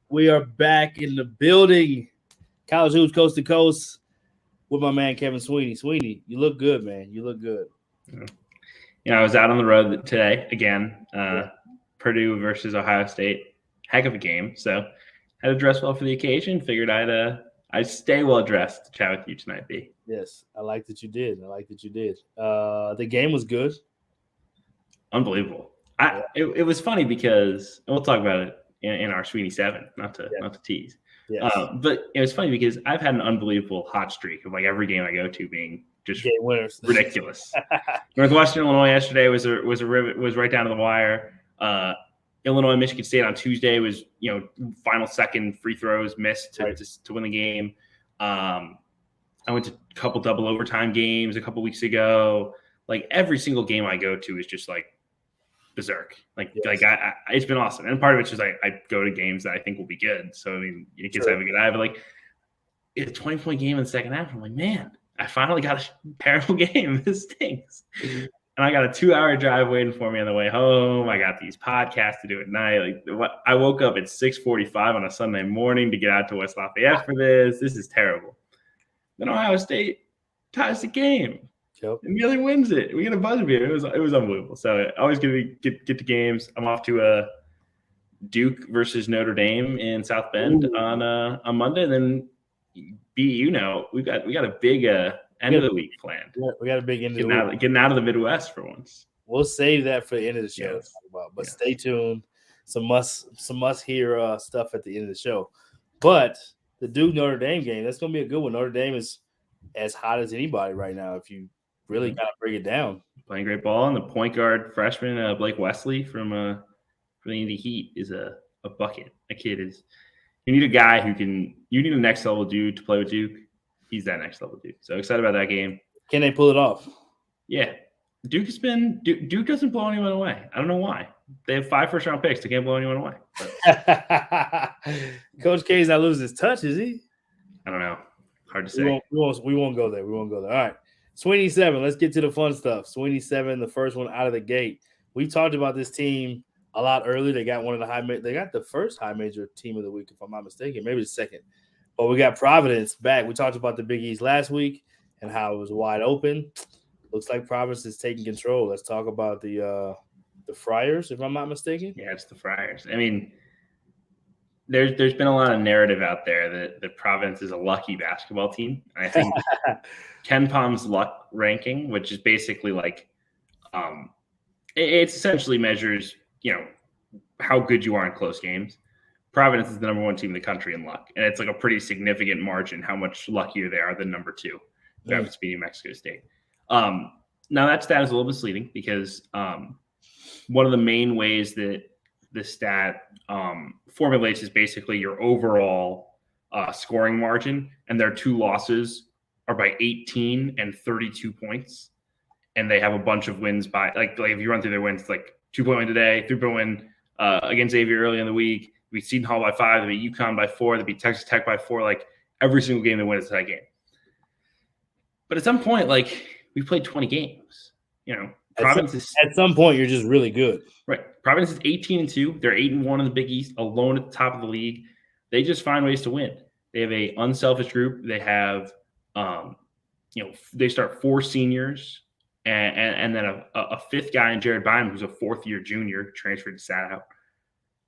We are back in the building. College Hoops Coast to Coast with my man Kevin Sweeney. Sweeney, you look good, man. You look good. I was out on the road today again. Purdue versus Ohio State. Heck of a game. So had to dress well for the occasion. Figured I'd stay well dressed to chat with you tonight, B. Yes, I like that you did. The game was good. Unbelievable. It was funny because, and we'll talk about it in our Sweeney 7, not to tease. Yes. But it was funny because I've had an unbelievable hot streak of like every game I go to being just game winners. Ridiculous. Northwestern Illinois yesterday was right down to the wire. Illinois Michigan State on Tuesday was final second free throws missed to win the game. I went to a couple double overtime games a couple weeks ago. Like every single game I go to is just like berserk. It's been awesome. And part of it's just I go to games that I think will be good. So I mean, it gets have a good eye. But like it's a 20-point game in the second half. I'm like, man, I finally got a terrible game. This stinks. And I got a 2-hour drive waiting for me on the way home. I got these podcasts to do at night. I woke up at 6:45 on a Sunday morning to get out to West Lafayette for this. This is terrible. Then Ohio State ties the game. Yep. And nearly wins it. We get a buzzer beater. It was unbelievable. So always going to get to games. I'm off to Duke versus Notre Dame in South Bend on Monday. And then we got a big end of the week planned. Yeah, we got a big end of the week. Getting out of the Midwest for once. We'll save that for the end of the show. Yes. But stay tuned. Some must hear stuff at the end of the show. But the Duke Notre Dame game, that's going to be a good one. Notre Dame is as hot as anybody right now. If you really got to break it down. Playing great ball, and the point guard freshman Blake Wesley from the Indy Heat is a bucket. That kid is. You need a guy you need a next level dude to play with Duke. He's that next level dude. So excited about that game. Can they pull it off? Yeah, Duke doesn't blow anyone away. I don't know why. They have 5 first-round picks. They can't blow anyone away. Coach K's not losing his touch, is he? I don't know. Hard to say. We won't go there. All right. Sweeney 7, let's get to the fun stuff. Sweeney 7, the first one out of the gate. We talked about this team a lot earlier. They got they got the first high major team of the week, if I'm not mistaken, maybe the second. But we got Providence back. We talked about the Big East last week and how it was wide open. Looks like Providence is taking control. Let's talk about the Friars, if I'm not mistaken. Yeah, it's the Friars. I mean, there's been a lot of narrative out there that Providence is a lucky basketball team. And I think Ken Palm's luck ranking, which is basically like it essentially measures, how good you are in close games. Providence is the number 1 team in the country in luck. And it's like a pretty significant margin how much luckier they are than number 2, Travis beating Mexico State. Now that stat is a little misleading because one of the main ways that the stat formulates is basically your overall scoring margin, and their 2 losses are by 18 and 32 points, and they have a bunch of wins by like if you run through their wins, like 2-point win today, 3-point win against Xavier early in the week, they beat Seton Hall by 5, they beat UConn by 4, they beat Texas Tech by 4. Like every single game they win is a tie game. But at some point, like we played 20 games, Providence at some point you're just really good. Right. Providence is 18-2. They're 8-1 in the Big East, alone at the top of the league. They just find ways to win. They have a unselfish group. They have, they start 4 seniors and then a 5th guy in Jared Bynum, who's a 4th-year junior, transferred to Satout.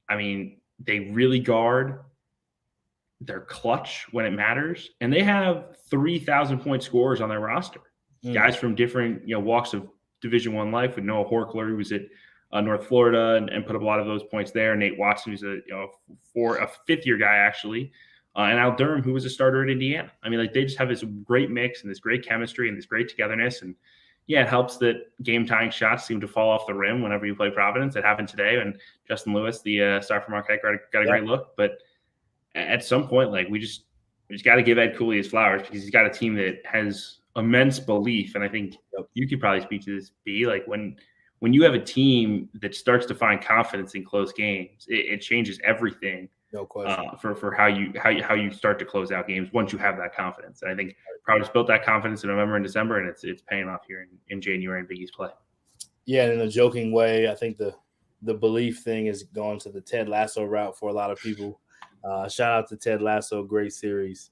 I mean, they really guard. They're clutch when it matters, and they have 3,000-point scorers on their roster. Guys from different walks of Division I life, with Noah Horkler, who was at North Florida and put up a lot of those points there. Nate Watson, who's a 5th-year guy actually, and Al Durham, who was a starter at Indiana. I mean, like they just have this great mix and this great chemistry and this great togetherness. And yeah, it helps that game-tying shots seem to fall off the rim whenever you play Providence. It happened today, and Justin Lewis, the star from Marquette, got a great look. But at some point, like we just got to give Ed Cooley his flowers because he's got a team that has immense belief. And I think you could probably speak to this, B. Like when you have a team that starts to find confidence in close games, it changes everything. No question. For how you start to close out games once you have that confidence. And I think Providence built that confidence in November and December, and it's paying off here in January in Big East play. Yeah, and in a joking way, I think the belief thing has gone to the Ted Lasso route for a lot of people. Shout out to Ted Lasso, great series.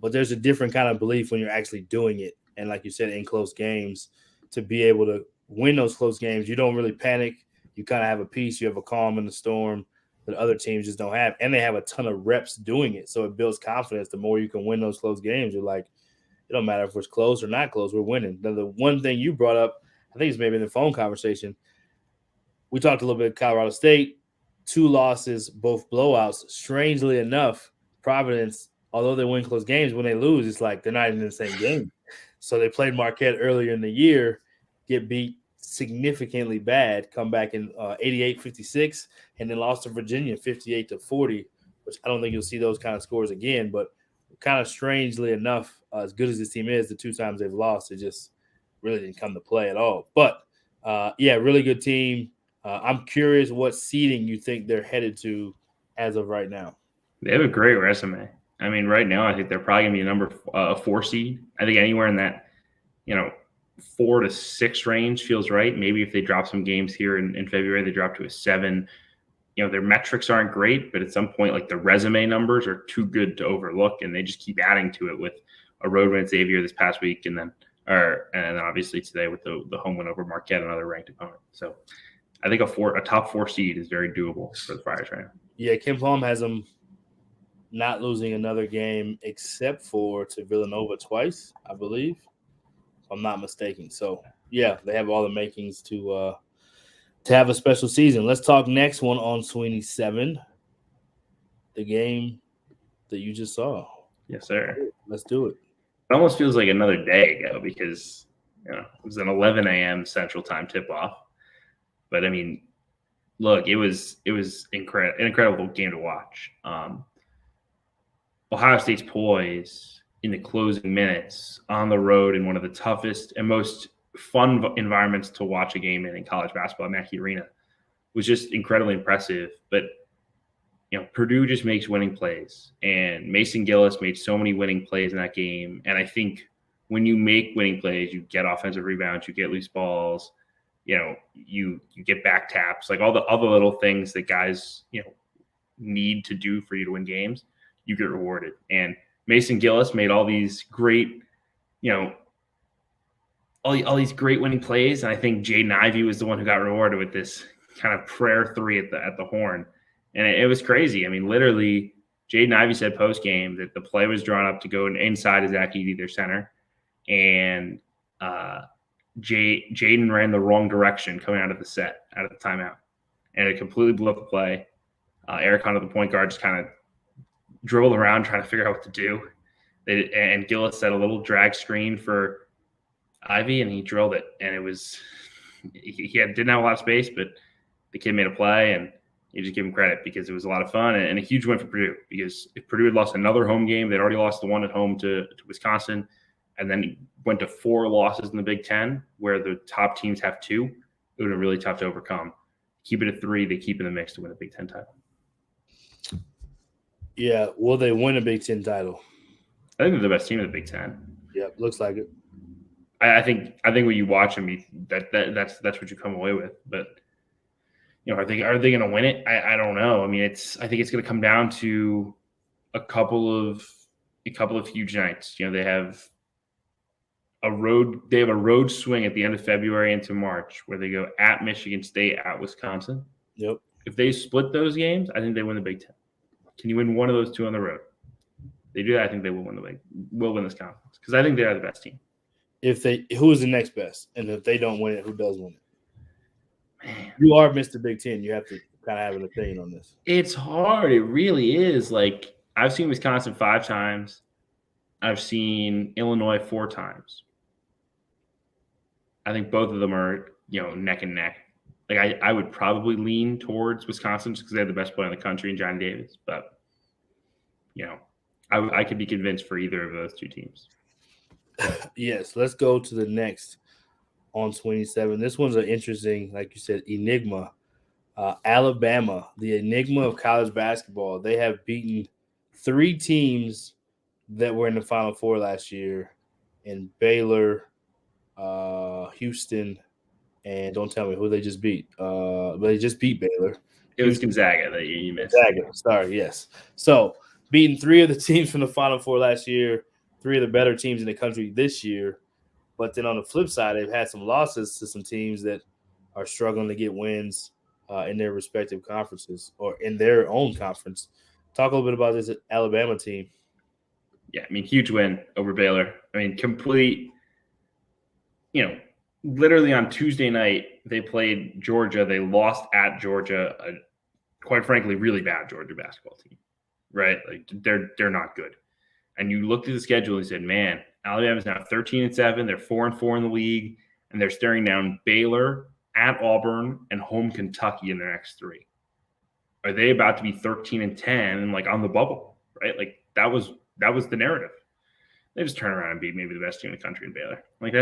But there's a different kind of belief when you're actually doing it. And like you said, in close games, to be able to win those close games, you don't really panic. You kind of have a peace. You have a calm in the storm that other teams just don't have. And they have a ton of reps doing it. So it builds confidence. The more you can win those close games, you're like, it don't matter if it's close or not close, we're winning. The one thing you brought up, I think it's maybe in the phone conversation, we talked a little bit of Colorado State, 2 losses, both blowouts. Strangely enough, Providence, although they win close games, when they lose, it's like they're not even in the same game. So they played Marquette earlier in the year, get beat significantly bad, come back in 88-56, and then lost to Virginia 58-40, which I don't think you'll see those kind of scores again. But kind of strangely enough, as good as this team is, the 2 times they've lost, it just really didn't come to play at all. But, really good team. I'm curious what seeding you think they're headed to as of right now. They have a great resume. I mean, right now, I think they're probably going to be a number 4 seed. I think anywhere in that, 4 to 6 range feels right. Maybe if they drop some games here in February, they drop to a 7. Their metrics aren't great, but at some point, like the resume numbers are too good to overlook, and they just keep adding to it with a road win at Xavier this past week, and then obviously today with the home win over Marquette, another ranked opponent. So I think a top 4 seed is very doable for the Friars right now. Yeah, Kim Palm has them not losing another game except for to Villanova twice, I believe, if I'm not mistaken. So, yeah, they have all the makings to have a special season. Let's talk next one on Sweeney 7, the game that you just saw. Yes, sir. Let's do it. It almost feels like another day ago because it was an 11 a.m. Central Time tip-off. But, I mean, look, it was an incredible game to watch. Ohio State's poise in the closing minutes on the road in one of the toughest and most fun environments to watch a game in college basketball, Mackey Arena, was just incredibly impressive. But, Purdue just makes winning plays, and Mason Gillis made so many winning plays in that game. And I think when you make winning plays, you get offensive rebounds, you get loose balls, you get back taps, like all the other little things that guys, need to do for you to win games, you get rewarded. And Mason Gillis made all these great, all these great winning plays. And I think Jaden Ivey was the one who got rewarded with this kind of prayer 3 at the horn. And it was crazy. I mean, literally, Jaden Ivey said post-game that the play was drawn up to go inside of Zach Edey, their center. And Jaden ran the wrong direction coming out of the timeout. And it completely blew up the play. Eric Hunter, the point guard, just kind of dribbled around trying to figure out what to do. And Gillis set a little drag screen for Ivey, and he drilled it. And it was he didn't have a lot of space, but the kid made a play, and you just give him credit because it was a lot of fun and a huge win for Purdue. Because if Purdue had lost another home game, they'd already lost the one at home to Wisconsin, and then went to 4 losses in the Big Ten, where the top teams have 2. It would have been really tough to overcome. Keep it at 3, they keep in the mix to win a Big Ten title. Yeah, will they win a Big Ten title? I think they're the best team in the Big Ten. Yeah, looks like it. I think when you watch them, that's what you come away with. But are they going to win it? I don't know. I mean, I think it's going to come down to a couple of huge nights. They have a road swing at the end of February into March where they go at Michigan State, at Wisconsin. Yep. If they split those games, I think they win the Big Ten. Can you win one of those 2 on the road? They do that, I think they will win this conference because I think they are the best team. Who is the next best? And if they don't win it, who does win it? Man. You are Mr. Big Ten. You have to kind of have an opinion on this. It's hard. It really is. Like, I've seen Wisconsin 5 times. I've seen Illinois 4 times. I think both of them are, neck and neck. Like, I would probably lean towards Wisconsin just because they have the best player in the country in Johnny Davis. But, I could be convinced for either of those 2 teams. Yes, let's go to the next on 27. This one's an interesting, like you said, enigma. Alabama, the enigma of college basketball. They have beaten 3 teams that were in the Final Four last year in Baylor, Houston, and don't tell me who they just beat. But they just beat Baylor. It was Gonzaga that you missed. Gonzaga, sorry, yes. So beating 3 of the teams from the Final Four last year, 3 of the better teams in the country this year. But then on the flip side, they've had some losses to some teams that are struggling to get wins in their respective conferences or in their own conference. Talk a little bit about this Alabama team. Yeah, I mean, huge win over Baylor. I mean, complete, literally on Tuesday night, they played Georgia. They lost at Georgia, quite frankly, really bad Georgia basketball team, right? Like they're not good. And you looked at the schedule and said, man, Alabama's now 13-7. They're 4-4 in the league, and they're staring down Baylor, at Auburn, and home Kentucky in their next 3. Are they about to be 13-10 and like on the bubble, right? Like that was the narrative. They just turn around and beat maybe the best team in the country in Baylor. Like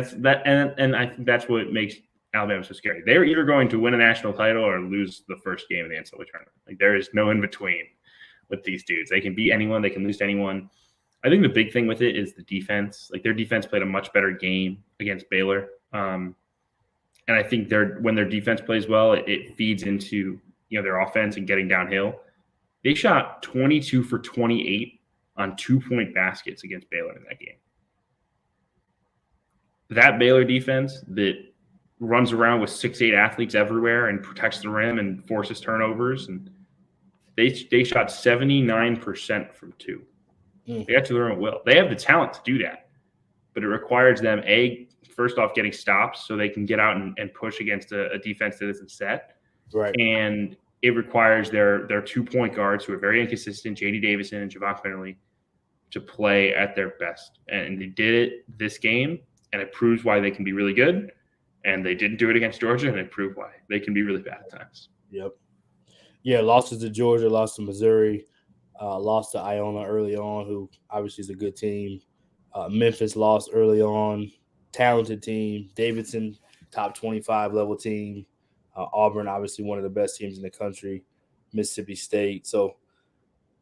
and I think that's what makes Alabama so scary. They're either going to win a national title or lose the first game of the NCAA tournament. Like there is no in between with these dudes. They can beat anyone, they can lose to anyone. I think the big thing with it is the defense. Like their defense played a much better game against Baylor. And I think when their defense plays well, it feeds into their offense and getting downhill. They shot 22 for 28 on 2-point baskets against Baylor in that game. That Baylor defense that runs around with 6'8" athletes everywhere and protects the rim and forces turnovers, and they shot 79% from 2. They got to the rim at will. They have the talent to do that, but it requires them first off, getting stops so they can get out and push against a defense that isn't set. Right. And it requires their 2-point guards who are very inconsistent, J.D. Davison and Javon Quinterly, to play at their best. And they did it this game, and it proves why they can be really good. And they didn't do it against Georgia, and it proved why they can be really bad at times. Yep. Yeah, losses to Georgia, lost to Missouri, lost to Iona early on, who obviously is a good team. Memphis lost early on. Talented team. Davidson, top 25 level team. Auburn, obviously one of the best teams in the country. Mississippi State. So,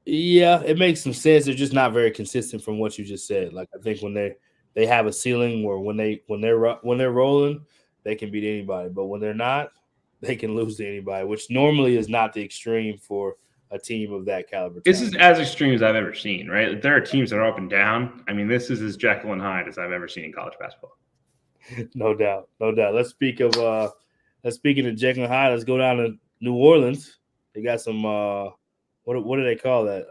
yeah, it makes some sense. They're just not very consistent from what you just said. Like I think when they have a ceiling where when they're rolling, they can beat anybody. But when they're not, they can lose to anybody, which normally is not the extreme for a team of that caliber. This is as extreme as I've ever seen, right? There are teams that are up and down. I mean, this is as Jekyll and Hyde as I've ever seen in college basketball. No doubt. Let's speak of Jekyll and Hyde. Let's go down to New Orleans. They got some what do they call that?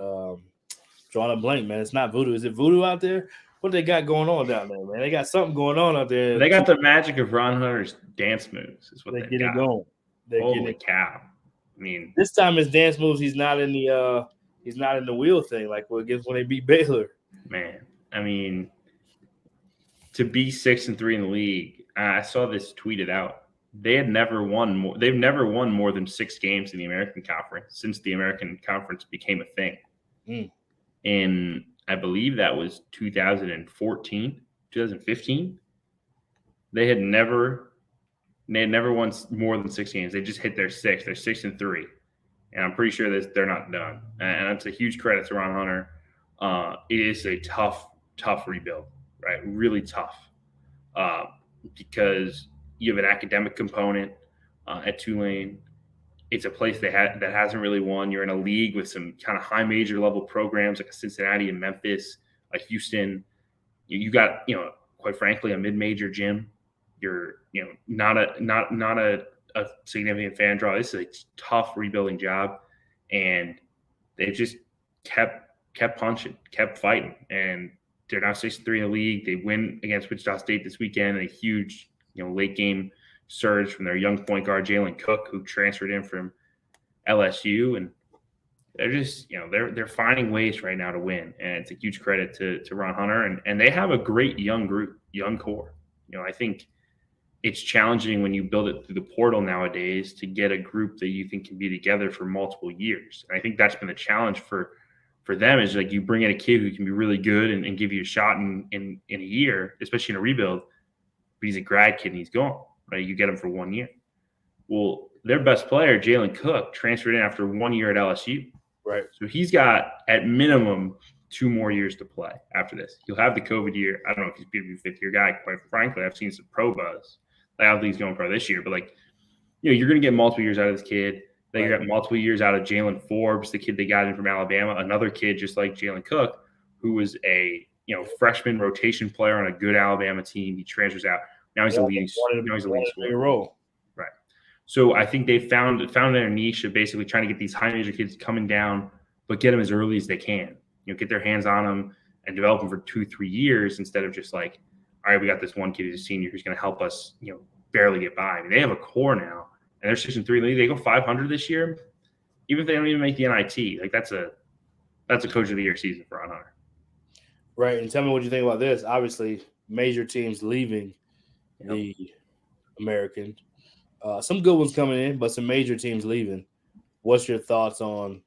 Drawing a blank, man. It's not voodoo. Is it voodoo out there? What they got going on down there, man? They got something going on out there. They got the magic of Ron Hunter's dance moves. Is what they get it going. Holy cow! I mean, this time his dance moves. He's not in the wheel thing like when they beat Baylor. Man, I mean, to be 6-3 in the league, I saw this tweeted out. They've never won more than 6 games in the American Conference since the American Conference became a thing. And I believe that was 2014, 2015. They had never won more than 6 games. They just hit their 6th. They're 6-3. And I'm pretty sure that they're not done. And that's a huge credit to Ron Hunter. It is a tough rebuild, right? Really tough. Because you have an academic component at Tulane. It's a place that hasn't really won. You're in a league with some kind of high major level programs like a Cincinnati and Memphis, like Houston. You got, quite frankly, a mid-major gym. You're, not a significant fan draw. This is a tough rebuilding job, and they've just kept punching, kept fighting, and they're now 6-3 in the league. They win against Wichita State this weekend, a huge, late game surge from their young point guard Jalen Cook, who transferred in from LSU, and they're just, they're finding ways right now to win, and it's a huge credit to Ron Hunter, and they have a great young group, young core. I think it's challenging when you build it through the portal nowadays to get a group that you think can be together for multiple years. And I think that's been the challenge for them, is like you bring in a kid who can be really good and give you a shot in a year, especially in a rebuild, but he's a grad kid and he's gone, right? You get him for 1 year. Well, their best player, Jalen Cook, transferred in after 1 year at LSU. Right. So he's got at minimum 2 more years to play after this. He'll have the COVID year. I don't know if he's going to be a 5th-year guy. Quite frankly, I've seen some pro buzz. I don't think he's going pro this year, but you're going to get multiple years out of this kid. They got multiple years out of Jalen Forbes, the kid they got in from Alabama, another kid just like Jalen Cook, who was a freshman rotation player on a good Alabama team. He transfers out. Now he's a leading scorer. Role. Right. So I think they found their niche of basically trying to get these high major kids coming down, but get them as early as they can. Get their hands on them and develop them for 2-3 years instead of just like, all right, we got this one kid who's a senior who's going to help us, barely get by. I mean, they have a core now, and they're 6-3. They go 500 this year, even if they don't even make the NIT. Like that's a coach of the year season for Ron Hunter. Right, and tell me what you think about this. Obviously, major teams leaving the American. Some good ones coming in, but some major teams leaving. What's your thoughts on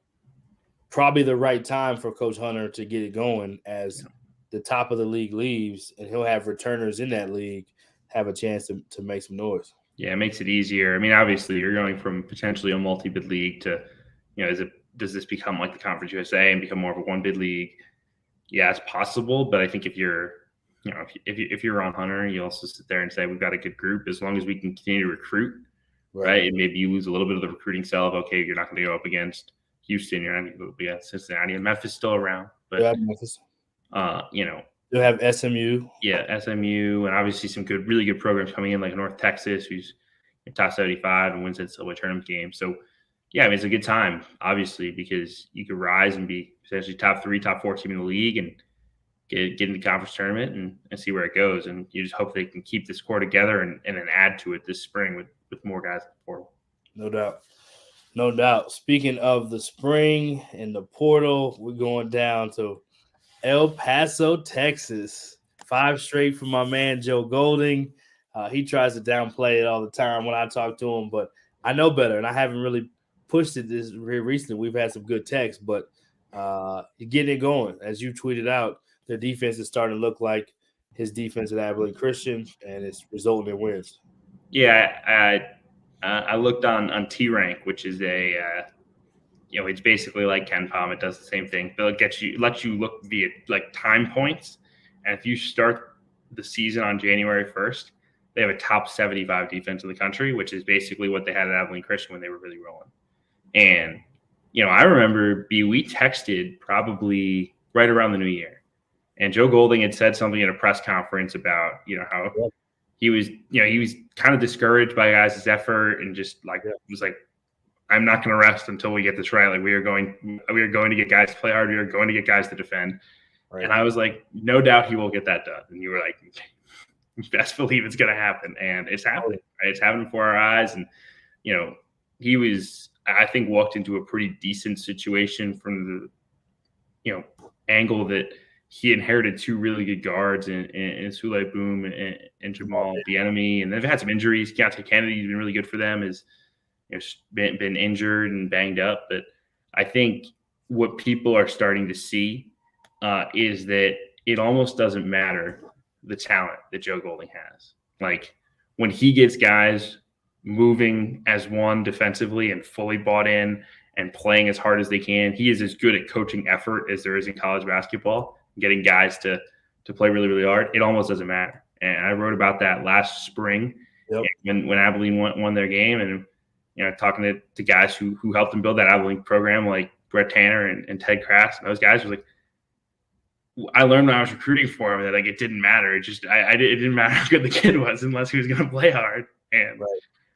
probably the right time for Coach Hunter to get it going as the top of the league leaves, and he'll have returners in that league have a chance to make some noise? Yeah, it makes it easier. I mean, obviously, you're going from potentially a multi-bid league to, does this become like the Conference USA and become more of a one-bid league? Yeah, it's possible, but I think if you're Ron Hunter, you also sit there and say we've got a good group as long as we can continue to recruit, right? And maybe you lose a little bit of the recruiting sell of you're not going to go up against Houston, you're not going to go up against Cincinnati, and Memphis still around, but Memphis. You'll have SMU. Yeah, SMU, and obviously some really good programs coming in, like North Texas, who's in top 75 and wins that silver tournament game. So, yeah, I mean, it's a good time, obviously, because you could rise and be potentially top 3, top 4 team in the league and get in the conference tournament and see where it goes. And you just hope they can keep this core together and then add to it this spring with more guys in the portal. No doubt. No doubt. Speaking of the spring and the portal, we're going down to El Paso, Texas. 5 straight from my man, Joe Golding. He tries to downplay it all the time when I talk to him, but I know better, and I haven't really pushed it this recently. We've had some good texts, but getting it going. As you tweeted out, their defense is starting to look like his defense at Abilene Christian, and it's resulting in wins. Yeah, I looked on T-Rank, which is it's basically like KenPom. It does the same thing, but it lets you look via like time points. And if you start the season on January 1st, they have a top 75 defense in the country, which is basically what they had at Abilene Christian when they were really rolling. And, I remember we texted probably right around the new year, and Joe Golding had said something at a press conference about, how he was kind of discouraged by guys' effort and just was like, I'm not going to rest until we get this right. Like we are going to get guys to play hard. We are going to get guys to defend. Right. And I was like, no doubt he will get that done. And you were like, best believe it's going to happen. And it's happening. Right? It's happening before our eyes. And, he was, I think, walked into a pretty decent situation from the, angle that he inherited 2 really good guards in Sule Boom and Jamal Bienemy. And they've had some injuries. Keontae Kennedy's been really good for them. Been injured and banged up, but I think what people are starting to see is that it almost doesn't matter the talent that Joe Golding has. Like when he gets guys moving as one defensively and fully bought in and playing as hard as they can, he is as good at coaching effort as there is in college basketball, getting guys to play really, really hard. It almost doesn't matter. And I wrote about that last spring when Abilene won their game, and talking to guys who helped them build that Abilene program, like Brett Tanner and Ted Krass, and those guys were like, I learned when I was recruiting for him that it didn't matter. It just it didn't matter how good the kid was unless he was going to play hard. And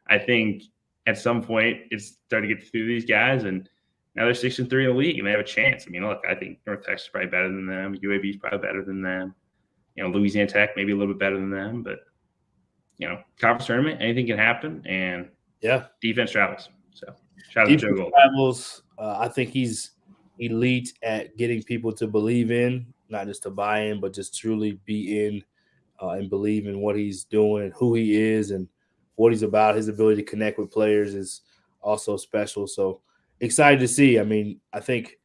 I think at some point it's starting to get through these guys, and now they're 6-3 in the league and they have a chance. I mean, look, I think North Texas is probably better than them. UAB is probably better than them. Louisiana Tech maybe a little bit better than them, but conference tournament, anything can happen. And defense travels. So shout out to Joe Gold. Travels. I think he's elite at getting people to believe in, not just to buy in, but just truly be in and believe in what he's doing and who he is and what he's about. His ability to connect with players is also special. So excited to see. I mean, I think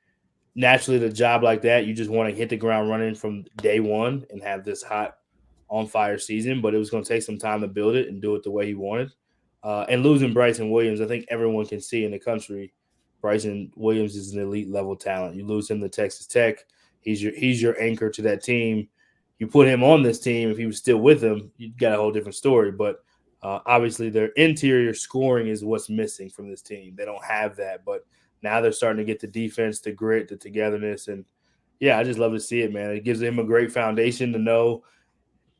naturally the job like that, you just want to hit the ground running from day one and have this hot on fire season, but it was going to take some time to build it and do it the way he wanted. And losing Bryson Williams, I think everyone can see in the country, Bryson Williams is an elite level talent. You lose him to Texas Tech. He's your anchor to that team. You put him on this team. If he was still with them, you got a whole different story. But Obviously, their interior scoring is what's missing from this team. They don't have that, but now they're starting to get the defense, the grit, the togetherness, and yeah, I just love to see it, man. It gives him a great foundation to know,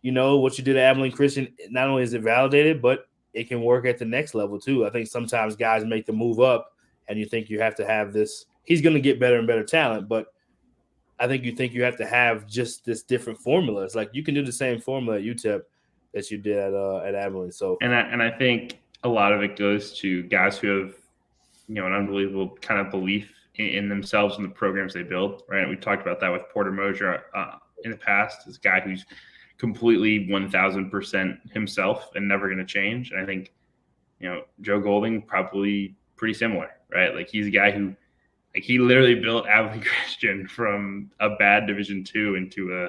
what you did at Abilene Christian. Not only is it validated, but it can work at the next level too. I think sometimes guys make the move up, and you think you have to have this. He's going to get better and better talent, but I think you have to have just this different formula. It's like you can do the same formula at UTEP that you did at Abilene. So, and I think a lot of it goes to guys who have, an unbelievable kind of belief in themselves and the programs they build. Right, we talked about that with Porter Mosier in the past. This guy who's completely 1,000% himself and never going to change. And I think, Joe Golding probably pretty similar, right? Like he's a guy who, like he literally built Abilene Christian from a bad Division II into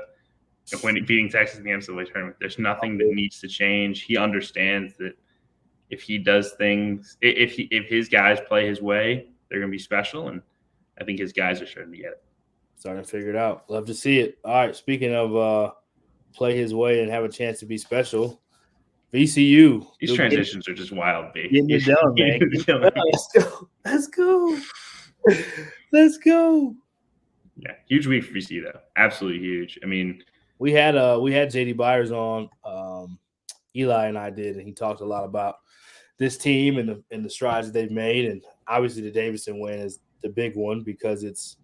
beating Texas in the NCAA tournament. There's nothing that needs to change. He understands that if he does things, if his guys play his way, they're going to be special. And I think his guys are starting to get it. Starting to figure it out. Love to see it. All right. Speaking of play his way and have a chance to be special, VCU. These transitions are just wild, baby. Getting it done, man. Let's go. Let's go. Yeah, huge week for VCU though. Absolutely huge. I mean, we had JD Byers on. Eli and I did, and he talked a lot about this team and the strides that they've made, and obviously the Davidson win is the big one because it's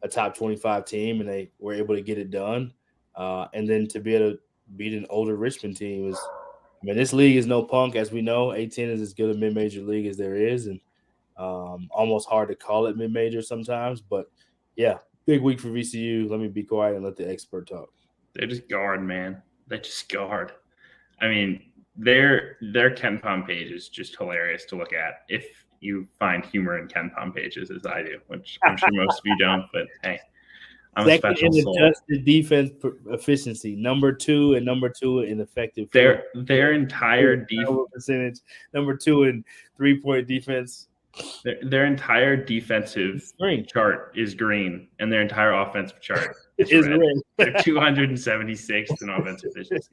a top 25 team, and they were able to get it done. And then to be able to beat an older Richmond team is, this league is no punk, as we know. A10 is as good a mid-major league as there is, and almost hard to call it mid-major sometimes. But, yeah, big week for VCU. Let me be quiet and let the expert talk. They just guard, man. They just guard. I mean, their KenPom page is just hilarious to look at if you find humor in KenPom pages, as I do, which I'm sure most of you don't. But, hey. I'm second a special in soul. adjusted defense efficiency, number 2 in effective. Their entire defense percentage, number 2 in 3-point defense. Their entire defensive chart is green, and their entire offensive chart is red. They're 276th in offensive efficiency,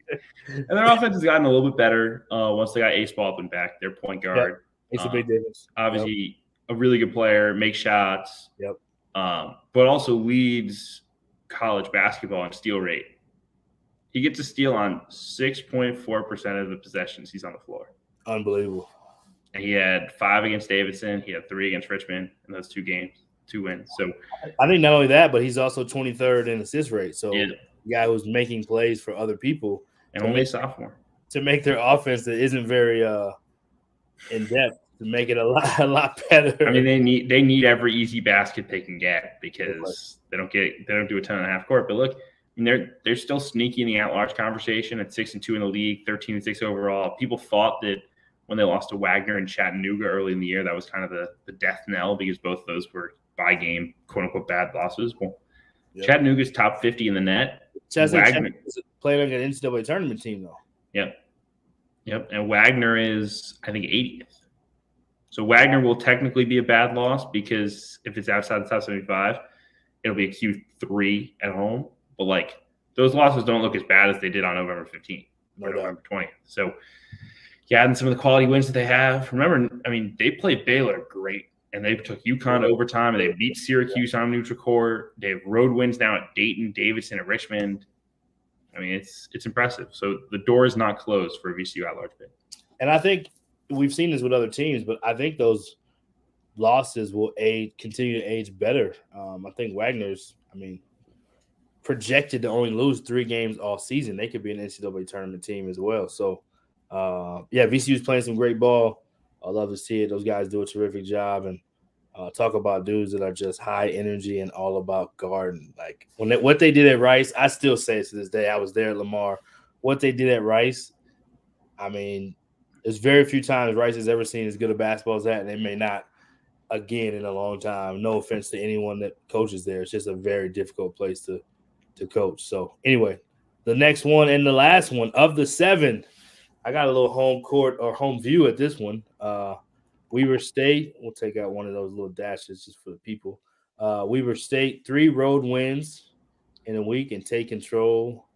and their offense has gotten a little bit better once they got Ace Baldwin back. Their point guard, it's a big difference. Obviously, a really good player, makes shots. Yep. But also leads college basketball in steal rate. He gets a steal on 6.4% of the possessions he's on the floor. Unbelievable. And he had 5 against Davidson. He had 3 against Richmond in those 2 games, 2 wins. So I think not only that, but he's also 23rd in assist rate. So the guy who's making plays for other people. And only a sophomore. To make their offense that isn't very in depth. To make it a lot better. I mean, they need every easy basket they can get because they don't do a ton in half court. But look, I mean, they're still sneaky in the at-large conversation at 6-2 in the league, 13-6 overall. People thought that when they lost to Wagner and Chattanooga early in the year, that was kind of the death knell because both of those were by game, quote unquote, bad losses. Well, Chattanooga's top 50 in the net. Wagner played like an NCAA tournament team though. Yep. And Wagner is, I think, 80th. So Wagner will technically be a bad loss because if it's outside the top 75, it'll be a Q3 at home. But, like, those losses don't look as bad as they did on November 15th or November 20th. So, and some of the quality wins that they have. Remember, I mean, they played Baylor great, and they took UConn to overtime, and they beat Syracuse on neutral court. They have road wins now at Dayton, Davidson, and Richmond. I mean, it's impressive. So the door is not closed for a VCU at-large bid. And I think – we've seen this with other teams, but I think those losses will continue to age better. I think Wagner's, projected to only lose 3 games all season. They could be an NCAA tournament team as well. So, VCU's playing some great ball. I love to see it. Those guys do a terrific job. And talk about dudes that are just high energy and all about guarding. Like what they did at Rice, I still say it to this day. I was there at Lamar. What they did at Rice, there's very few times Rice has ever seen as good a basketball as that, and they may not again in a long time. No offense to anyone that coaches there. It's just a very difficult place to coach. So, anyway, the next one and the last one of the 7, I got a little home court or home view at this one. Weber State, we'll take out one of those little dashes just for the people. Weber State, 3 road wins in a week and take control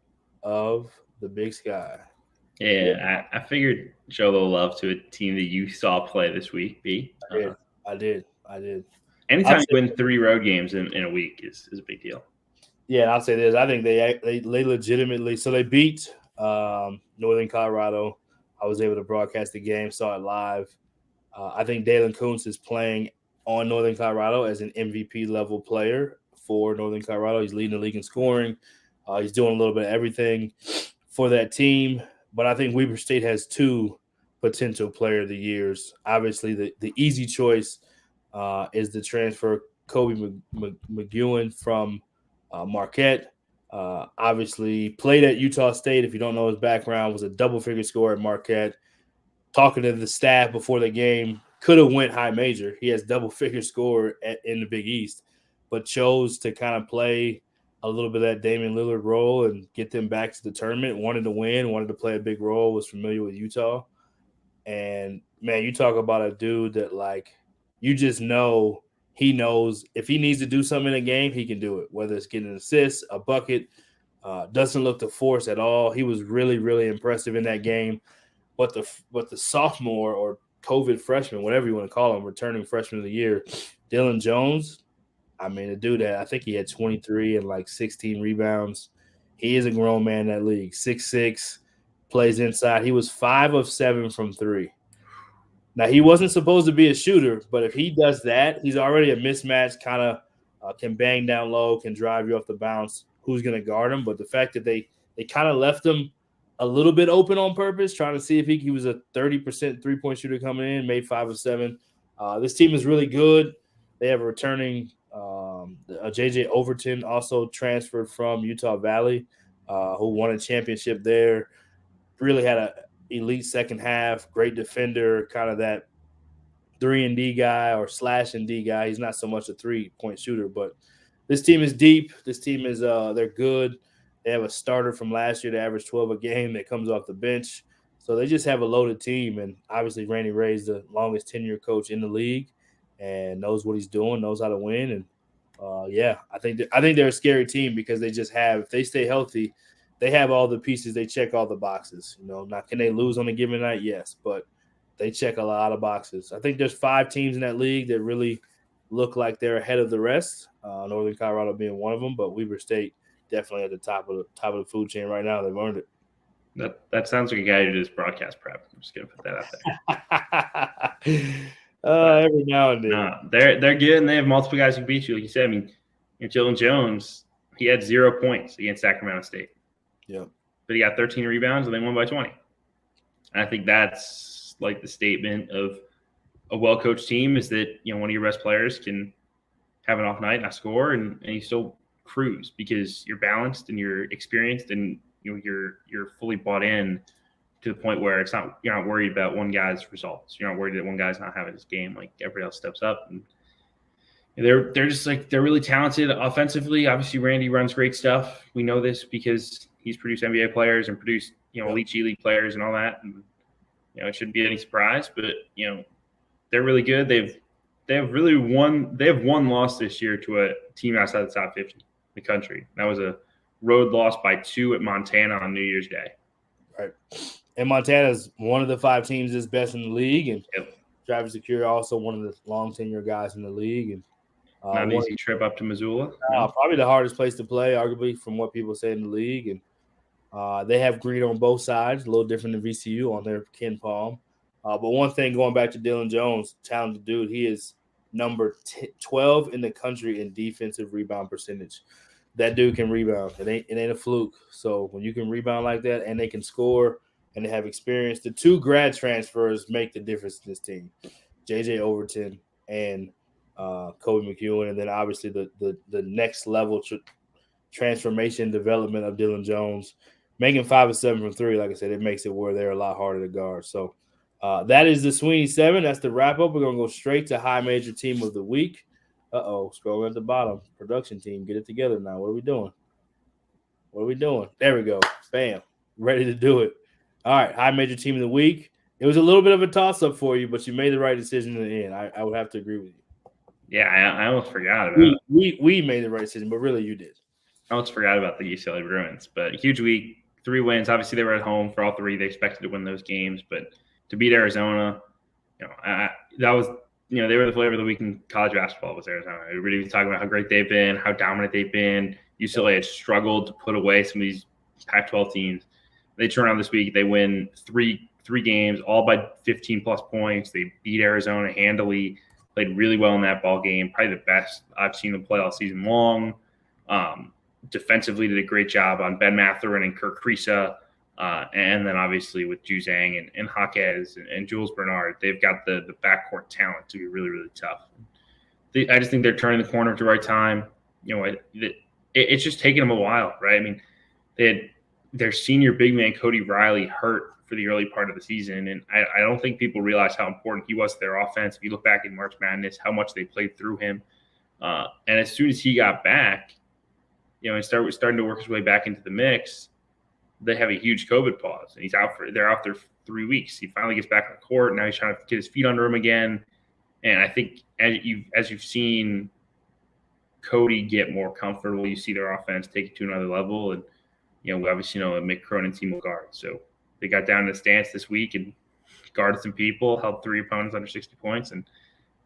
of the Big Sky. Yeah, I figured show a little love to a team that you saw play this week, B. I did. Anytime you win 3 road games in a week is a big deal. Yeah, and I'll say this. I think they legitimately – so they beat Northern Colorado. I was able to broadcast the game, saw it live. I think Dalen Kuntz is playing on Northern Colorado as an MVP-level player for Northern Colorado. He's leading the league in scoring. He's doing a little bit of everything for that team. But I think Weber State has 2 potential player of the years. Obviously, the easy choice is the transfer Kobe McEwen from Marquette. Obviously, played at Utah State. If you don't know his background, was a double-figure scorer at Marquette. Talking to the staff before the game, could have went high major. He has double-figure score in the Big East, but chose to kind of play a little bit of that Damian Lillard role and get them back to the tournament. Wanted to win, wanted to play a big role, was familiar with Utah. And, man, you talk about a dude that, like, you just know he knows if he needs to do something in a game, he can do it, whether it's getting an assist, a bucket. Doesn't look to force at all. He was really, really impressive in that game. But the sophomore or COVID freshman, whatever you want to call him, returning freshman of the year, Dylan Jones, I mean, a dude that I think he had 23 and like 16 rebounds. He is a grown man in that league. 6'6", plays inside. He was 5 of 7 from 3. Now, he wasn't supposed to be a shooter, but if he does that, he's already a mismatch, kind of can bang down low, can drive you off the bounce. Who's going to guard him? But the fact that they kind of left him a little bit open on purpose, trying to see if he was a 30% three-point shooter coming in, made 5 of 7. This team is really good. They have a returning J.J. Overton, also transferred from Utah Valley, who won a championship there. Really had an elite second half, great defender, kind of that 3-and-D guy or slash-and-D guy. He's not so much a three-point shooter, but this team is deep. This team is they're good. They have a starter from last year to average 12 a game that comes off the bench. So they just have a loaded team. And obviously Randy Ray's the longest tenure coach in the league and knows what he's doing, knows how to win. And, I think they're a scary team because they just have – if they stay healthy, they have all the pieces. They check all the boxes. Now, can they lose on a given night? Yes, but they check a lot of boxes. I think there's 5 teams in that league that really look like they're ahead of the rest, Northern Colorado being one of them, but Weber State – definitely at the top of the food chain right now. They've earned it. That sounds like a guy who does broadcast prep. I'm just gonna put that out there. Every now and then. No, they're good, and they have multiple guys who beat you. Like you said, I mean, Dylan Jones, he had 0 points against Sacramento State. Yeah, but he got 13 rebounds, and they won by 20. And I think that's like the statement of a well-coached team is that one of your best players can have an off night, not score, and you still cruise because you're balanced and you're experienced and you're fully bought in to the point where you're not worried about one guy's results. You're not worried that one guy's not having his game. Like everybody else steps up, and they're just like they're really talented offensively. Obviously, Randy runs great stuff. We know this because he's produced NBA players and produced elite G League players and all that. And it shouldn't be any surprise, but they're really good. They have one loss this year to a team outside the top 50 in the country. That was a road loss by 2 at Montana on New Year's Day. Right. And Montana's one of the 5 teams that's best in the league. And Travis Secure also one of the long tenure guys in the league. And not an easy trip up to Missoula. Probably the hardest place to play, arguably, from what people say in the league. And they have green on both sides, a little different than VCU on their Ken Palm. But one thing, going back to Dylan Jones, talented dude, he is number 12 in the country in defensive rebound percentage. That dude can rebound. It ain't a fluke. So when you can rebound like that and they can score and they have experience, the 2 grad transfers make the difference in this team. J.J. Overton and Kobe McEwen, and then obviously the next level transformation development of Dylan Jones. Making 5 of 7 from 3, like I said, it makes it where they're a lot harder to guard. So that is the Sweeney 7. That's the wrap-up. We're going to go straight to High Major Team of the Week. Scrolling at the bottom. Production team, get it together now. What are we doing? There we go. Bam. Ready to do it. All right, High Major Team of the Week. It was a little bit of a toss-up for you, but you made the right decision in the end. I would have to agree with you. Yeah, I almost forgot about it. We made the right decision, but really you did. I almost forgot about the UCLA Bruins, but huge week 3 wins. Obviously, they were at home for all 3. They expected to win those games, but to beat Arizona, that was, they were the flavor of the week in college basketball was Arizona. Everybody was talking about how great they've been, how dominant they've been. UCLA had struggled to put away some of these Pac-12 teams. They turn around this week. They win three games, all by 15-plus points. They beat Arizona handily, played really well in that ball game, probably the best I've seen them play all season long. Defensively did a great job on Ben Mathurin and Kirk Kriisa. And then obviously with Ju Zhang and Jaquez and Jules Bernard, they've got the backcourt talent to be really, really tough. I just think they're turning the corner at the right time. It's just taken them a while, right? I mean, they had their senior big man, Cody Riley, hurt for the early part of the season. And I don't think people realize how important he was to their offense. If you look back in March Madness, how much they played through him. And as soon as he got back, and starting to work his way back into the mix, they have a huge COVID pause, and they're out there for 3 weeks. He finally gets back on the court. Now he's trying to get his feet under him again. And I think as you've seen Cody get more comfortable, you see their offense take it to another level. And, we obviously know a Mick Cronin team will guard. So they got down to the stance this week and guarded some people, held 3 opponents under 60 points, and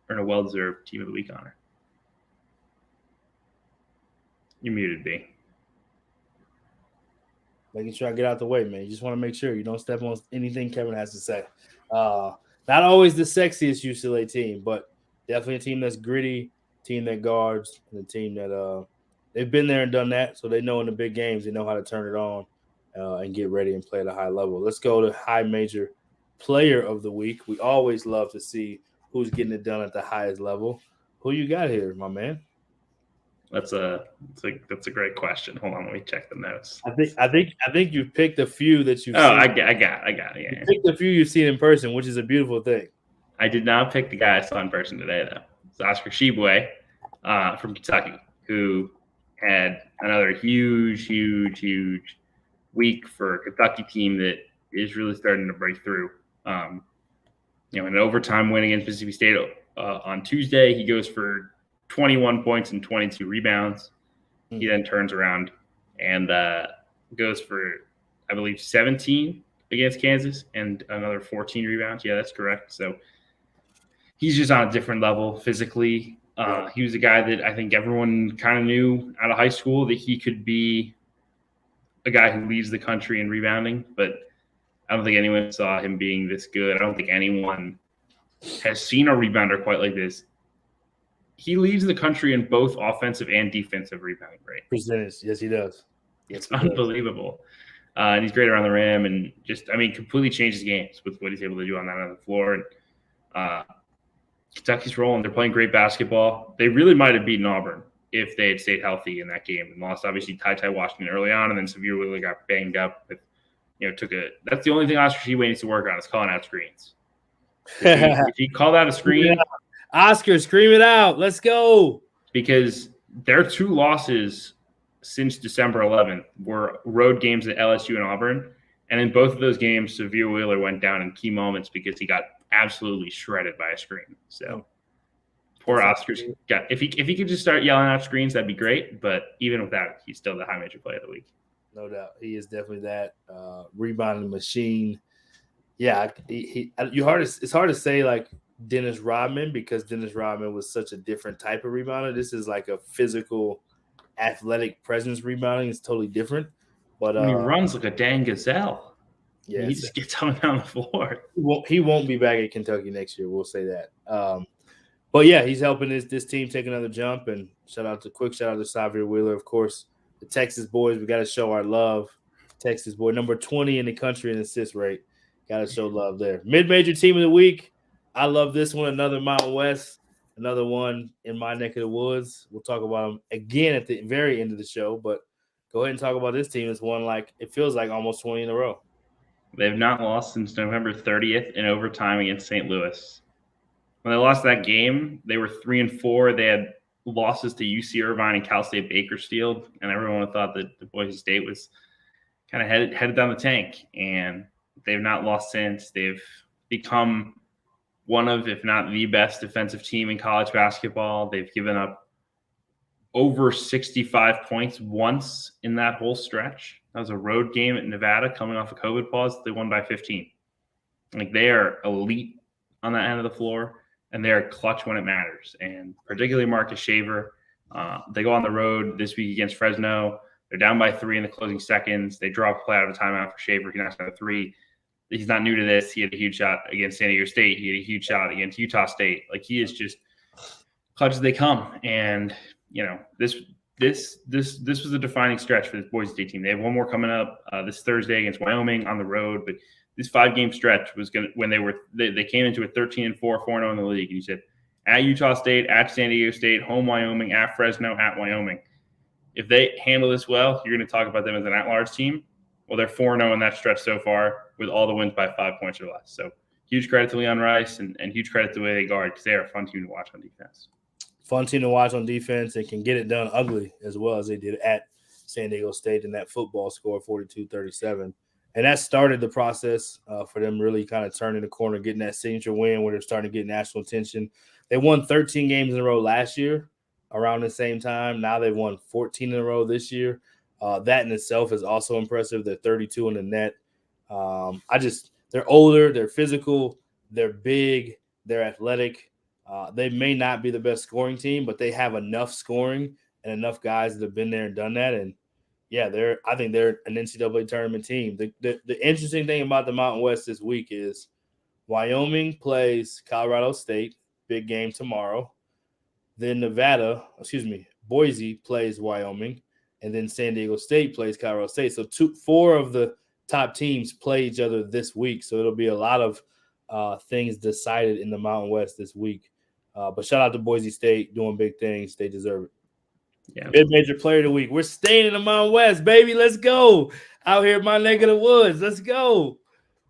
earned a well-deserved Team of the Week honor. You're muted, B. Making sure I get out the way, man. You just want to make sure you don't step on anything Kevin has to say. Not always the sexiest UCLA team, but definitely a team that's gritty, team that guards, and a team that they've been there and done that, so they know in the big games they know how to turn it on and get ready and play at a high level. Let's go to high major player of the week. We always love to see who's getting it done at the highest level. Who you got here, my man? That's a great question. Hold on, let me check the notes. I think you've picked a few that you've seen. I got it. Yeah. You picked a few you've seen in person, which is a beautiful thing. I did not pick the guy I saw in person today, though. It's Oscar Tshiebwe from Kentucky, who had another huge week for a Kentucky team that is really starting to break through. An overtime win against Mississippi State on Tuesday, he goes for 21 points and 22 rebounds. He then turns around and goes for, I believe, 17 against Kansas and another 14 rebounds. Yeah, that's correct. So he's just on a different level physically. He was a guy that I think everyone kind of knew out of high school that he could be a guy who leads the country in rebounding, but I don't think anyone saw him being this good. I don't think anyone has seen a rebounder quite like this. He leads the country in both offensive and defensive rebounding rate. Percentage, yes, he does. It's unbelievable. And he's great around the rim and completely changes games with what he's able to do on that end of the floor. And Kentucky's rolling. They're playing great basketball. They really might have beaten Auburn if they had stayed healthy in that game and lost, obviously, Ty Washington early on, and then Severe Wheeler got banged up. That's the only thing Oscar Tshiebwe needs to work on is calling out screens. If he called out a screen – Oscar, scream it out. Let's go. Because their 2 losses since December 11th were road games at LSU and Auburn. And in both of those games, Severe Wheeler went down in key moments because he got absolutely shredded by a screen. So poor Oscar's got – if he could just start yelling out screens, that'd be great. But even with that, he's still the high major player of the week. No doubt. He is definitely that rebounding machine. Yeah, it's hard to say like – Dennis Rodman, because Dennis Rodman was such a different type of rebounder. This is like a physical, athletic presence rebounding. It's totally different. But he runs like a dang gazelle. Yeah, he just gets on down the floor. He won't be back at Kentucky next year. We'll say that. But yeah, he's helping this team take another jump. And shout out to Xavier Wheeler, of course. The Texas boys, we got to show our love. Texas boy, number 20 in the country in assist rate. Got to show love there. Mid-major team of the week. I love this one. Another Mountain West, another one in my neck of the woods. We'll talk about them again at the very end of the show, but go ahead and talk about this team. It's won it feels like almost 20 in a row. They've not lost since November 30th in overtime against St. Louis. When they lost that game, they were 3-4. They had losses to UC Irvine and Cal State Bakersfield, and everyone thought that the Boise State was kind of headed down the tank, and they've not lost since. They've become one of, if not the best defensive team in college basketball. They've given up over 65 points once in that whole stretch. That was a road game at Nevada coming off a COVID pause. They won by 15. Like, they are elite on that end of the floor, and they are clutch when it matters. And particularly Marcus Shaver. They go on the road this week against Fresno. They're down by 3 in the closing seconds. They draw a play out of a timeout for Shaver. He knocks down a 3. He's not new to this. He had a huge shot against San Diego State. He had a huge shot against Utah State. Like, he is just clutch as they come. And, you know, this was a defining stretch for this Boise State team. They have one more coming up this Thursday against Wyoming on the road. But this 5-game stretch was going to, when they came into a 13-4, 4-0 in the league. And you said, at Utah State, at San Diego State, home Wyoming, at Fresno, at Wyoming. If they handle this well, you're going to talk about them as an at-large team. Well, they're 4-0 in that stretch so far with all the wins by 5 points or less. So huge credit to Leon Rice and huge credit to the way they guard, because they are a fun team to watch on defense. Fun team to watch on defense and can get it done ugly as well as they did at San Diego State in that football score, 42-37. And that started the process for them really kind of turning the corner, getting that signature win where they're starting to get national attention. They won 13 games in a row last year around the same time. Now they've won 14 in a row this year. That in itself is also impressive. They're 32 in the net. They're older, they're physical, they're big, they're athletic. They may not be the best scoring team, but they have enough scoring and enough guys that have been there and done that. And yeah, I think they're an NCAA tournament team. The interesting thing about the Mountain West this week is Wyoming plays Colorado State, big game tomorrow. Then Boise plays Wyoming, and then San Diego State plays Colorado State. So 4 of the top teams play each other this week. So it'll be a lot of things decided in the Mountain West this week. But shout out to Boise State doing big things. They deserve it. Yeah. Mid-major player of the week. We're staying in the Mountain West, baby. Let's go. Out here in my neck of the woods. Let's go.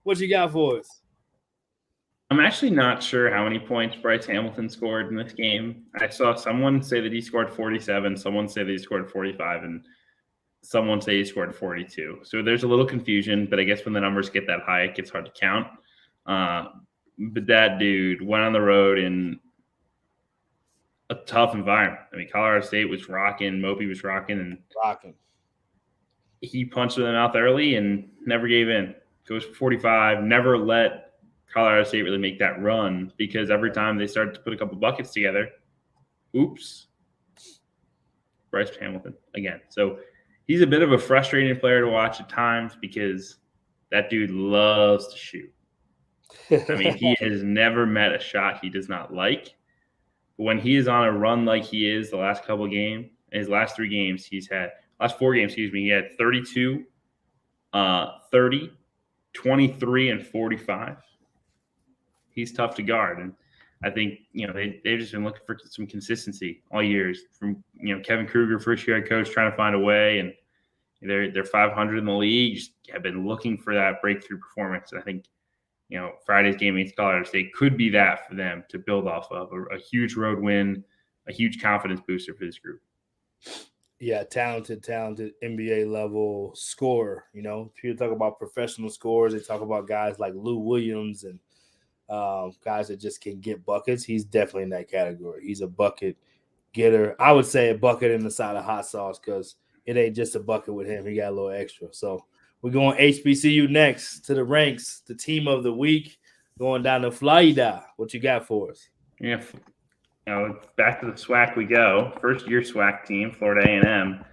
What you got for us? I'm actually not sure how many points Bryce Hamilton scored in this game. I saw someone say that he scored 47, someone say that he scored 45, and someone say he scored 42. So there's a little confusion, but I guess when the numbers get that high, it gets hard to count. But that dude went on the road in a tough environment. I mean, Colorado State was rocking, Mopey was rocking. He punched them out early and never gave in. Goes for 45, never let Colorado State really make that run, because every time they started to put a couple buckets together, oops, Bryce Hamilton again. So he's a bit of a frustrating player to watch at times, because that dude loves to shoot. I mean, he has never met a shot he does not like. But when he is on a run like he is the last couple of games, his last 3 games, he had 32, 30, 23, and 45. He's tough to guard. And I think, they've just been looking for some consistency all years from, Kevin Kruger, first year head coach, trying to find a way. And they're 500 in the league, just have been looking for that breakthrough performance. And I think, Friday's game against Colorado State could be that for them to build off of a huge road win, a huge confidence booster for this group. Yeah, talented NBA level scorer. People talk about professional scorers. They talk about guys like Lou Williams and guys that just can get buckets. He's definitely in that category. He's a bucket getter. I would say a bucket in the side of hot sauce, because it ain't just a bucket with him. He got a little extra. So we're going HBCU next to the ranks, the team of the week, going down to Florida. What you got for us? Yeah, back to the SWAC we go. First-year SWAC team, Florida A&M,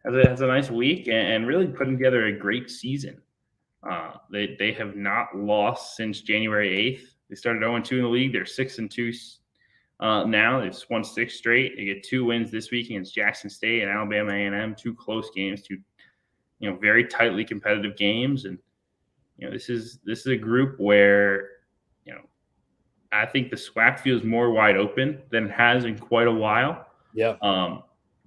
has a nice week and really putting together a great season. They have not lost since January 8th. They started 0-2 in the league. They're 6-2 now. They've won 6 straight. They get 2 wins this week against Jackson State and Alabama A&M. 2 close games, 2 very tightly competitive games. And this is a group where I think the SWAC feels more wide open than it has in quite a while. Yeah.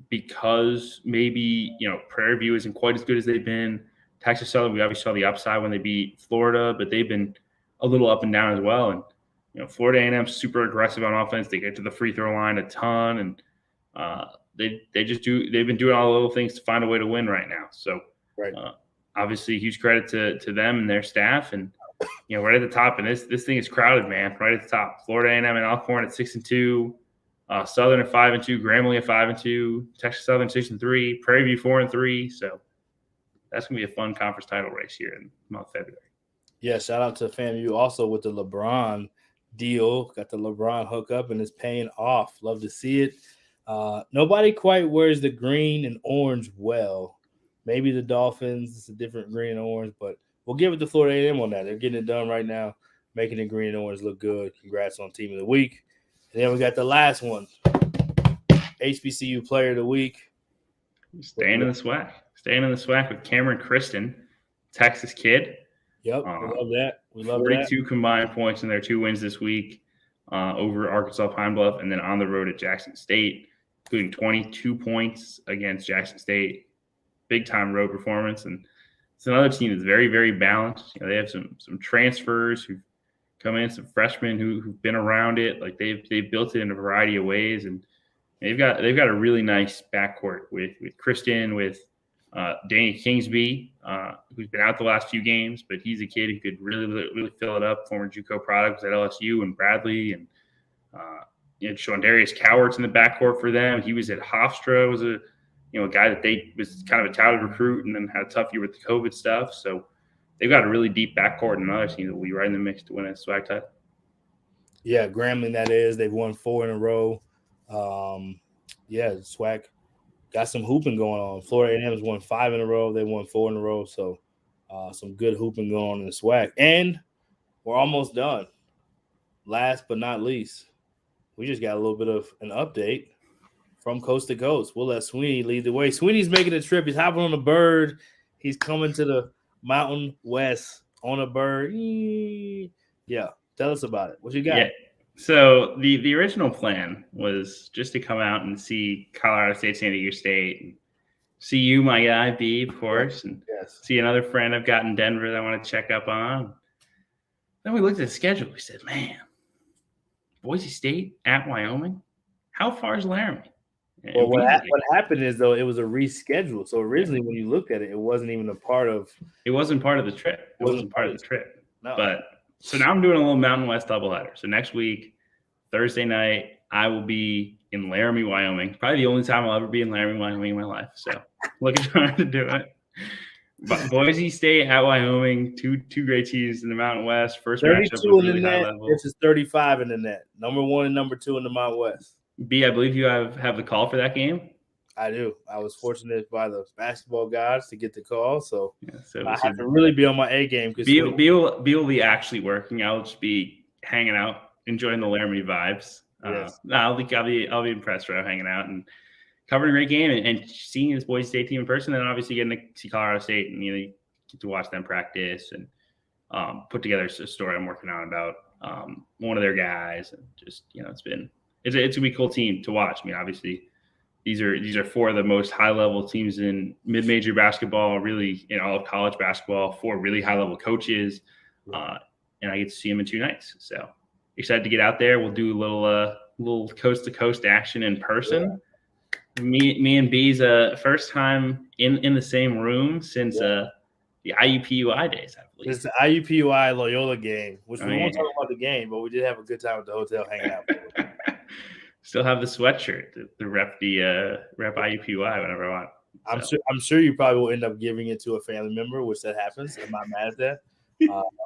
Because maybe Prairie View isn't quite as good as they've been. Texas Southern, we obviously saw the upside when they beat Florida, but they've been a little up and down as well. And Florida A&M's super aggressive on offense. They get to the free throw line a ton, and they've been doing all the little things to find a way to win right now. So right. Obviously huge credit to them and their staff. And right at the top, and this thing is crowded, man. Right at the top, Florida A&M and Alcorn at 6-2. Southern at 5-2, Grambling at 5-2, Texas Southern 6-3, Prairie View 4-3. So that's gonna be a fun conference title race here in the month of February. Yeah, shout out to FAMU also with the LeBron deal. Got the LeBron hookup and it's paying off. Love to see it. Nobody quite wears the green and orange well. Maybe the Dolphins, it's a different green and orange, but we'll give it to Florida A&M on that. They're getting it done right now, making the green and orange look good. Congrats on Team of the Week. And then we got the last one, HBCU Player of the Week. Staying in the SWAC with Cameron Kristen, Texas kid. Yep, we love that. We love 42 combined points in their 2 wins this week over Arkansas Pine Bluff and then on the road at Jackson State, including 22 points against Jackson State. Big-time road performance. And it's another team that's very, very balanced. They have some transfers who've come in, some freshmen who've been around it. Like they've built it in a variety of ways. And they've got a really nice backcourt with Kristen, with Danny Kingsby, who's been out the last few games, but he's a kid who could really fill it up. Former JUCO product at LSU, and Bradley, and Shondarius Cowart's in the backcourt for them. He was at Hofstra, was a guy that they was kind of a touted recruit, and then had a tough year with the COVID stuff. So they've got a really deep backcourt, and another team that will be right in the mix to win a SWAC title. Yeah, Grambling, that is. They've won 4 in a row. SWAC got some hooping going on. Florida A&M has won 5 in a row. They won 4 in a row. So some good hooping going on in the SWAC. And we're almost done. Last but not least, we just got a little bit of an update from coast to coast. We'll let Sweeney lead the way. Sweeney's making a trip. He's hopping on a bird. He's coming to the Mountain West on a bird. Yeah, tell us about it. What you got? Yeah. So the original plan was just to come out and see Colorado State, San Diego State, and see you, my guy, B, of course, and see another friend I've got in Denver that I want to check up on. Then we looked at the schedule. We said, man, Boise State at Wyoming? How far is Laramie? Well, what happened is, though, it was a reschedule. So originally, when you looked at it, it wasn't even a part of – It wasn't part of the trip. It wasn't part of the trip. No. But so now I'm doing a little Mountain West doubleheader. So next week, Thursday night, I will be in Laramie, Wyoming. Probably the only time I'll ever be in Laramie, Wyoming in my life. So looking forward to do it. But Boise State at Wyoming, two great teams in the Mountain West. First matchup in really the high net. level. This is 35 in the net. Number 1 and number 2 in the Mountain West. B, I believe you have the call for that game. I do. I was fortunate by the basketball gods to get the call, so I have to really be on my A game. B will be actually working. I'll just be hanging out, enjoying the Laramie vibes. Yes. I'll be impressed for hanging out and covering a great game and seeing this Boise State team in person, and obviously getting to see Colorado State and you get to watch them practice and put together a story I'm working on about one of their guys, and just it's gonna be a cool team to watch. I mean, obviously these are 4 of the most high level teams in mid-major basketball, really in all of college basketball. 4 really high level coaches, and I get to see them in 2 nights. So excited to get out there. We'll do a little coast to coast action in person. Yeah. Me and B's first time in the same room since the IUPUI days, I believe. It's the IUPUI Loyola game, which we won't talk about the game, but we did have a good time at the hotel hanging out. Still have the sweatshirt to rep IUPUI whenever I want. So. I'm sure you probably will end up giving it to a family member, which that happens. I'm not mad at that.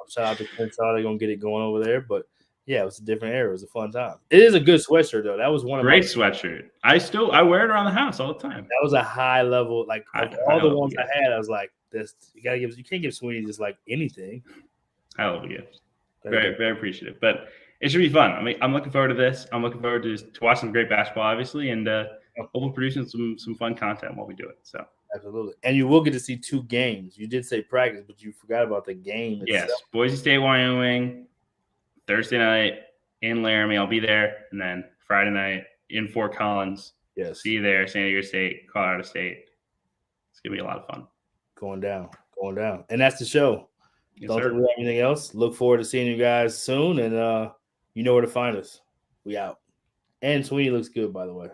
Shout out to Crenshaw. They're going to get it going over there. But, yeah, it was a different era. It was a fun time. It is a good sweatshirt, though. That was one of great sweatshirt. I wear it around the house all the time. That was a high level. Like, all the ones I had, I was like, you can't give Sweeney just, like, anything. I love the gift. Very, very appreciative. But it should be fun. I mean, I'm looking forward to this. I'm looking forward to watch some great basketball, obviously, and hopefully producing some fun content while we do it. So absolutely. And you will get to see 2 games. You did say practice, but you forgot about the game itself. Yes, Boise State, Wyoming, Thursday night in Laramie. I'll be there. And then Friday night in Fort Collins. Yes. See you there, San Diego State, Colorado State. It's going to be a lot of fun. Going down. And that's the show. Yes, Don't think we have anything else. Look forward to seeing you guys soon. And you know where to find us. We out. And Sweeney looks good, by the way.